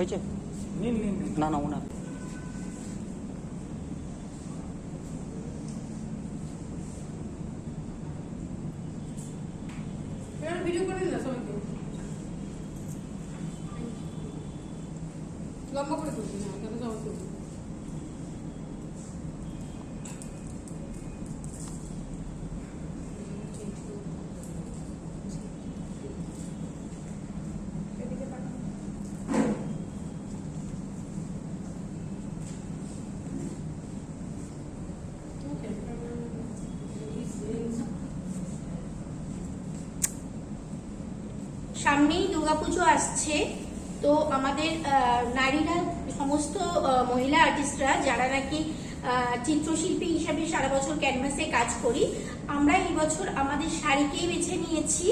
হয়েছে? না না ওনার ভিডিও করে না সবাইকে লম্বা করে করবি না কেন সবাই করবি সামনেই দুর্গাপুজো আসছে, তো আমাদের নারীরা সমস্ত মহিলা আর্টিস্টরা যারা নাকি চিত্রশিল্পী হিসাবে সারা বছর ক্যানভাসে কাজ করি, আমরা এই বছর আমাদের শাড়িকেই বেছে নিয়েছি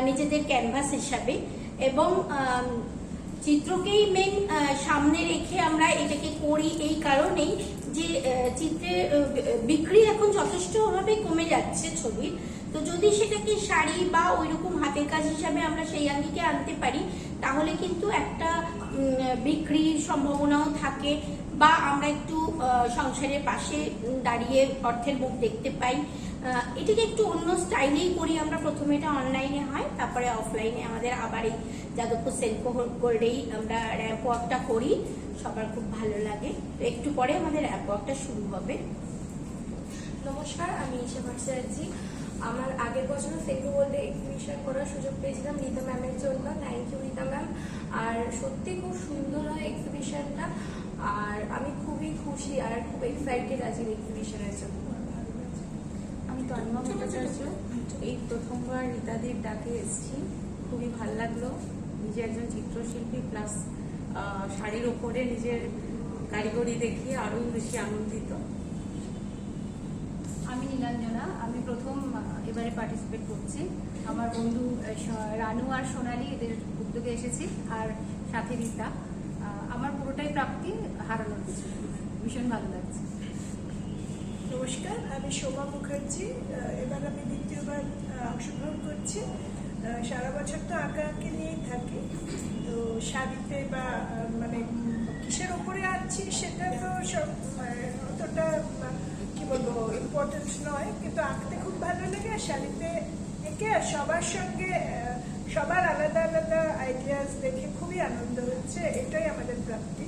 নিজেদের ক্যানভাস হিসাবে এবং চিত্রকেই মেন সামনে রেখে আমরা এটাকে করি এই কারণেই যে চিত্রের বিক্রি এখন যথেষ্টভাবে কমে যাচ্ছে ছবির। তো যদি সেটাকে শাড়ি বা ওইরকম হাতের কাজ হিসাবে আমরা সেই আঙ্গিকে আনতে পারি তাহলে কিন্তু একটা বিক্রির সম্ভাবনাও থাকে বা আমরা একটু সংসারের পাশে দাঁড়িয়ে অর্থের মুখ দেখতে পাই। এটাকে একটু অন্য স্টাইলেই করি আমরা। প্রথমে এটা অনলাইনে হয়, তারপরে অফলাইনে আমাদের আবার এই যাদবপুর সেলফো গোল্ডেই আমরা র্যাম্প ওয়াকটা করি, সবার খুব ভালো লাগে। তো একটু পরে আমাদের র্যাম্প ওয়াকটা শুরু হবে। নমস্কার, আমি ঈশা ভট্টাচার্য। আমার আগের বছর সেলফো গোল্ডে এক্সিবিশন করার সুযোগ পেয়েছিলাম রীতা ম্যামের জন্য। Thank you Rita ma'am. আর সত্যি খুব সুন্দর হয় এক্সিবিশনটা, আর আমি খুবই খুশি আর খুব এক্সাইটেড আছি এক্সিবিশনের জন্য। আমি তন্মা ভট্টাচার্য, এই প্রথমবার রীতাদির ডাকে এসেছি, খুবই ভালো লাগলো। নিজে একজন চিত্রশিল্পী প্লাস শাড়ির ওপরে নিজের কারিগরি দেখিয়ে আরও বেশি আনন্দিত। আমি নীলাঞ্জনা, আমি প্রথম এবারে পার্টিসিপেট করছি। আমার বন্ধু রানু আর সোনালি এদের উদ্যোগে এসেছি, আর সাথে রীতা। আমার পুরোটাই প্রাপ্তি, হারানোর কিছু নেই। ভীষণ ভালো লাগছে। নমস্কার, আমি শোভা মুখার্জি। এবার আমি দ্বিতীয়বার অংশগ্রহণ করছি। সারা বছর তো আঁকাআঁকি নিয়েই থাকি, তো শাড়িতে বা মানে কিসের ওপরে আঁকছি সেটা তো সব অতটা কি বলবো ইম্পর্টেন্ট নয়, কিন্তু আঁকতে খুব ভালো লাগে। আর শাড়িতে এঁকে আর সবার সঙ্গে সবার আলাদা আলাদা আইডিয়াস দেখে খুবই আনন্দ হচ্ছে, এটাই আমাদের প্রাপ্তি।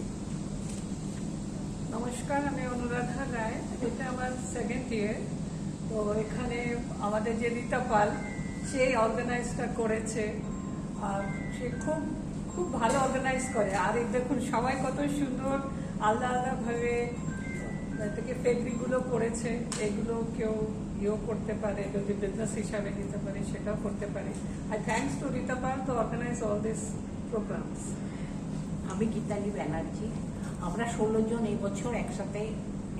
নমস্কার, আমি অনুরাধা রায়। এটা আমার সেকেন্ড ইয়ার। তো এখানে আমাদের যে রীতা পাল, সেই অর্গানাইজটা করেছে, আর সে খুব খুব ভালো অর্গানাইজ করে। আর এই দেখুন সবাই কত সুন্দর আলাদা আলাদাভাবে থেকে ফেব্রিকগুলো করেছে। এগুলো কেউ করতে পারে, যদি বিজনেস হিসাবে নিতে পারে সেটাও করতে পারে। আর thanks to Rita Pal to organise all this programs. আমি গীতালি ব্যানার্জি। আমরা 16 জন এই বছর একসাথে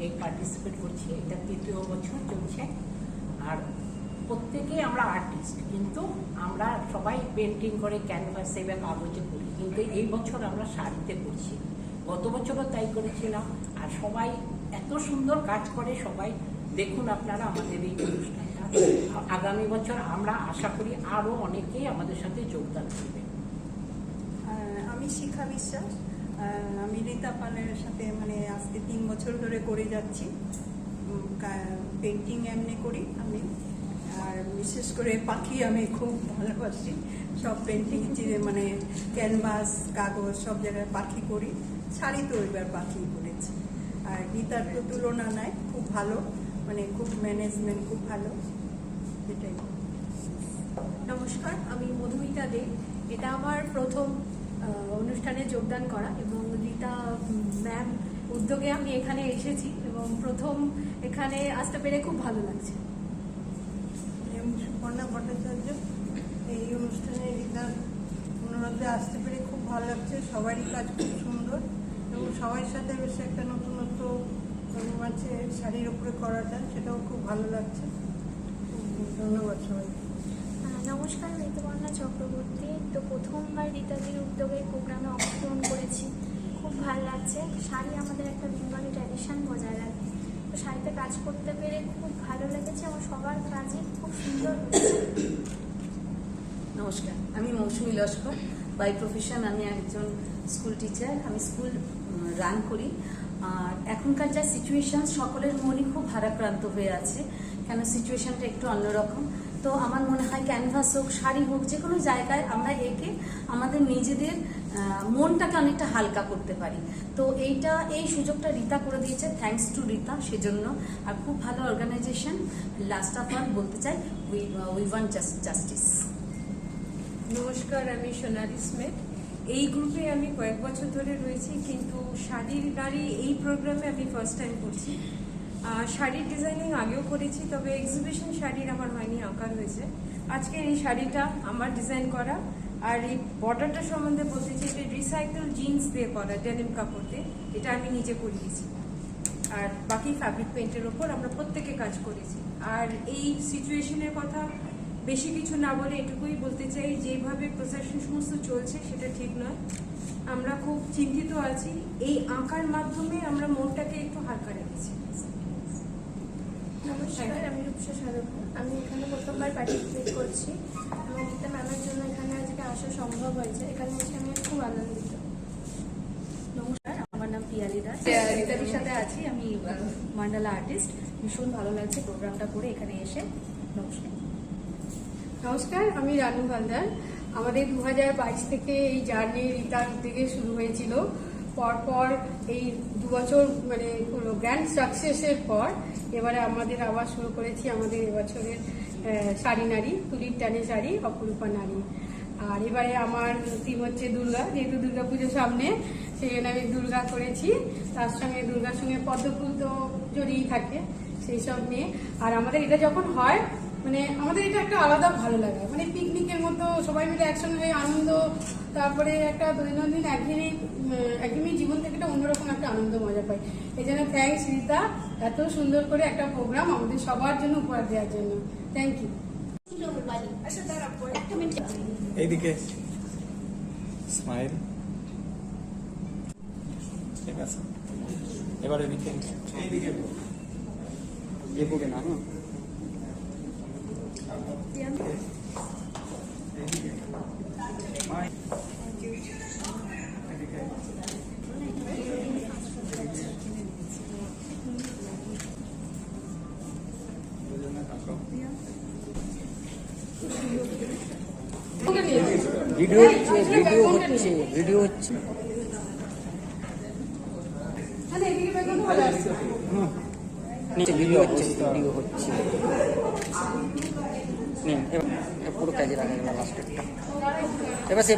এই পার্টিসিপেট করছি, এটা তৃতীয় বছর চলছে। আর প্রত্যেকেই আমরা আর্টিস্ট, কিন্তু আমরা সবাই পেন্টিং করে ক্যানভাসে বা কাগজে করি, কিন্তু এই বছর আমরা শাড়িতে করছি। গত বছরও তাই করেছিলাম। আর সবাই এত সুন্দর কাজ করে, সবাই দেখুন আপনারা আমাদের এই অনুষ্ঠানটা। আগামী বছর আমরা আশা করি আরও অনেকেই আমাদের সাথে যোগদান করবে। আমি শিখা বিশ্বাস। আমি রীতা পালের সাথে মানে আজকে 3 বছর ধরে করে যাচ্ছি। পেন্টিং এমনি করি আমি, আর বিশেষ করে পাখি আমি খুব ভালোবাসি। সব পেন্টিং মানে ক্যানভাস, কাগজ সব জায়গায় পাখি করি। শাড়ি তো এবার পাখি করেছি। আর গীতার তো তুলনা নাই, খুব ভালো, মানে খুব ম্যানেজমেন্ট খুব ভালো, এটাই। নমস্কার, আমি মধুমিতা দে। এটা আমার প্রথম অনুষ্ঠানে যোগদান করা এবং রীতা ম্যাম উদ্যোগে আমি এখানে এসেছি এবং প্রথম এখানে আসতে পেরে খুব ভালো লাগছে। সুপর্ণা ভট্টাচার্য। এই অনুষ্ঠানে রীতার অনুরোধে আসতে পেরে খুব ভালো লাগছে। সবারই কাজ খুব সুন্দর এবং সবার সাথে বেশ একটা নতুনত্ব আছে শাড়ির উপরে করাটা, সেটাও খুব ভালো লাগছে। ধন্যবাদ সবাই। নমস্কার, ঋতুপর্ণা চক্রবর্তী। তো প্রথমবার রীতাদির উদ্যোগে প্রোগ্রামে অংশগ্রহণ করেছি, খুব ভালো লাগছে। শাড়ি আমাদের একটা বেঙ্গলি ট্র্যাডিশন বজায় রাখে, তো শাড়িতে কাজ করতে পেরে খুব ভালো লেগেছে এবং সবার কাজই খুব সুন্দর হয়েছে। নমস্কার, আমি মৌসুমী লস্কর। বাই প্রফেশন আমি একজন স্কুল টিচার, আমি স্কুল রান করি। আর এখনকার যা সিচুয়েশন, সকলের মনই খুব ভারাক্রান্ত হয়ে আছে, কেন সিচুয়েশনটা একটু অন্যরকম। তো আমার মনে হয় ক্যানভাস হোক, শাড়ি হোক, যে কোনো জায়গায় আমরা এঁকে আমাদের নিজেদের মনটাকে অনেকটা হালকা করতে পারি। তো এই সুযোগটা রীতা করে দিয়েছে, থ্যাঙ্কস টু রীতা সেজন্য। আর খুব ভালো অর্গানাইজেশন। লাস্ট অফ অল বলতে চাই, উই ওয়ান্ট জাস্টিস। নমস্কার, আমি সোনালি স্মিথ। এই গ্রুপে আমি কয়েক বছর ধরে রয়েছি, কিন্তু শাড়ির নারী এই প্রোগ্রামে আমি ফার্স্ট টাইম করছি। শাড়ির ডিজাইনিং আগেও করেছি, তবে এক্সিবিশন শাড়ির আমার হয়নি, আঁকার হয়েছে। আজকে এই শাড়িটা আমার ডিজাইন করা। আর এই বর্ডারটা সম্বন্ধে বলতে চাই, এটা রিসাইকেল জিন্স দিয়ে করা, ডেনিম কাপড় দিয়ে, এটা আমি নিজে করিয়েছি। আর বাকি ফ্যাব্রিক পেইন্টের ওপর আমরা প্রত্যেকে কাজ করেছি। আর এই সিচুয়েশনের কথা বেশি কিছু না বলে এটুকুই বলতে চাই, যেভাবে প্রশাসন সমস্ত চলছে সেটা ঠিক নয়। আমরা খুব চিন্তিত আছি। এই আঁকার মাধ্যমে আমরা মনটাকে একটু হালকা রেখেছি। নমস্কার, আমি রূপসা সারথী। আমি এখানে প্রথমবার পার্টিসিপেট করছি। আমার রীতা ম্যামের জন্য এখানে আজকে আসা সম্ভব হয়েছে। এখানে এসে আমি খুব আনন্দিত। নমস্কার, আমার নাম পিয়ালি দাস। রীতাদির সাথে আছি, আমি মান্ডালা আর্টিস্ট। ভীষণ ভালো লাগছে প্রোগ্রামটা করে এখানে এসে। নমস্কার। নমস্কার, আমি রানু হালদার। আমাদের 2022 থেকে এই জার্নি রীতার থেকে শুরু হয়েছিল। পরপর এই 2 বছর মানে গ্র্যান্ড সাকসেসের পর এবারে আমাদের আবার শুরু করেছি আমাদের এবছরের শাড়ি নারী, তুলির টানে শাড়ি, অপরূপা নারী। আর এবারে আমার থিম হচ্ছে দুর্গা, যেহেতু দুর্গা পুজোর সামনে, সেই জন্য আমি দুর্গা করেছি। তার সঙ্গে দুর্গার সঙ্গে পদ্মফুল তো জড়িয়েই থাকে, সেই সব নিয়ে। আর আমাদের এটা যখন হয়, মানে আমাদের এটা একটা আলাদা ভালো লাগে, মানে পিকনিকের মতো সবাই মিলে একসঙ্গে আনন্দ, তারপরে একটা দৈনন্দিন একদমই জীবন থেকে একটা অন্যরকম একটা আনন্দ মজা পাই। এই জন্য থ্যাঙ্কস রীতা, এত সুন্দর করে একটা প্রোগ্রাম আমাদের সবার জন্য উপহার দেওয়ার জন্য। Thank you. এইদিকে স্মাইল, ঠিক আছে। এবার এদিকে এদিকে না, ভিডিও হচ্ছে। ভিডিও হচ্ছে। পুরো কাজে রাখা গেল লাস্টেরটা। এপাশে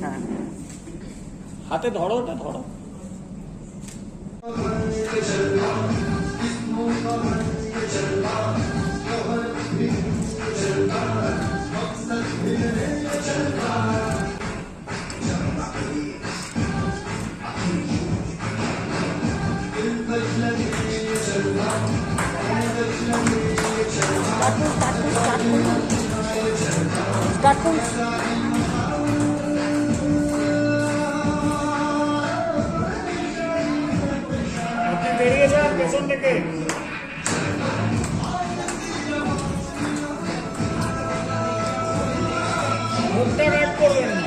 হ্যাঁ, হাতে ধরো, ওটা ধরো। আপনি বেরিয়ে যান পেছন থেকে। মুখটা রাগ করবেন না।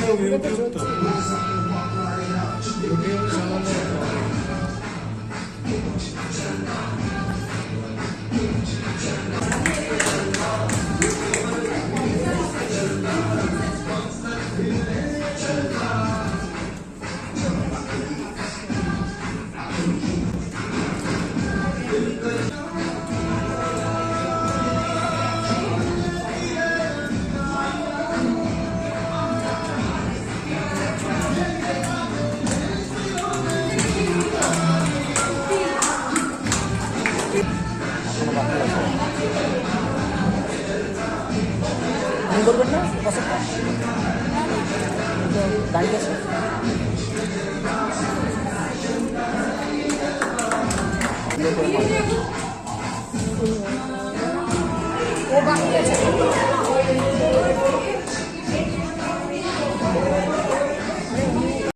ইউটিউব তো ইউটিউব চ্যানেলে করবেন না গাড়ি আছে